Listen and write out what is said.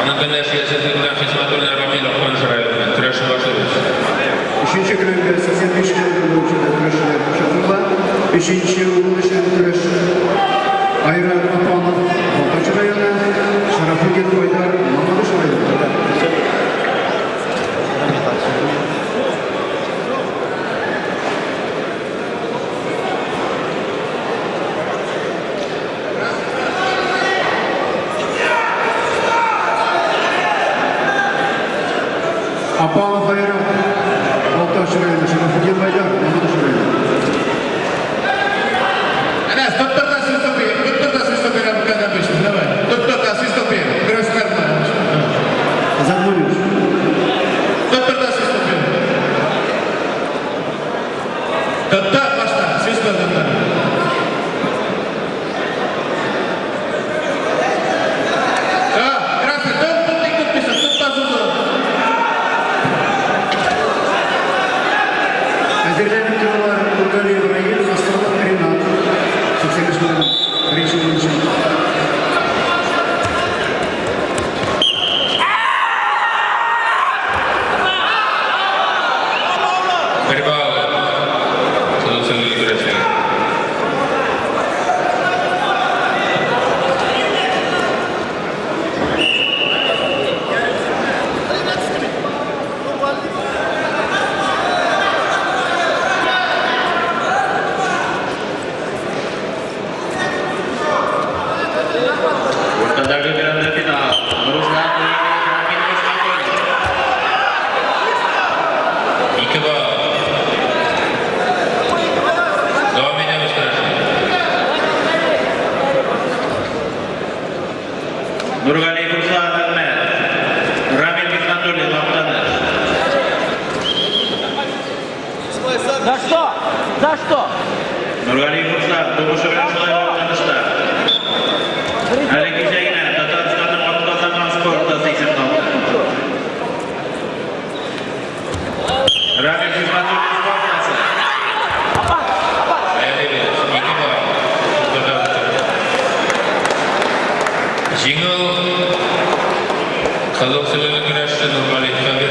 Anadolu siyasetinden Hizmetullah Ramil Akman Saraylı'nın tıraşı başlıyoruz. Üçüncü köyde 85 kilometre tıraşlar başlatıldı. Beşinci ulaşan tıraşı Ayran Apanov, Baltaçı rayonu, Şarafugen Koydar, Mamadış rayonu. Apanov Ayran, Baltaçı rayonu, Şarafugen Koydar, Mamadış rayonu. Enes, doktor kasih stopir kamu kan habis, kenapa? Doktor kasih stopir, terus karma. Kazanmıyoruz. Doktor kasih stopir. Doktor basta, sistem doktor. Gracias, don't ikut bisa, tuntas dulu. Hazırlanıp durumlar Bulgarya Burayı, hastalık Rinat, 85 kilometre, birinci ulaşan. Перебалы. Садовцевые tıraşı. Ortadaki grande final. Ruslan Ramin Ruslan. İki bağ. Devam ediyoruz tıraşı. Nurgali Ruslan Ahmet. Ramin Ruslan Laptanır. За что? За что? Nurgali Ruslan Doğuşu'ya tanıştı. Ali Gizeyne Tataristan'ın Otto'dan sporda 86. Ramin Ruslan sportası. Аяқ ediyoruz. İki bağ. Жеңіл Садовцевые tıraşı Nurgali Kabir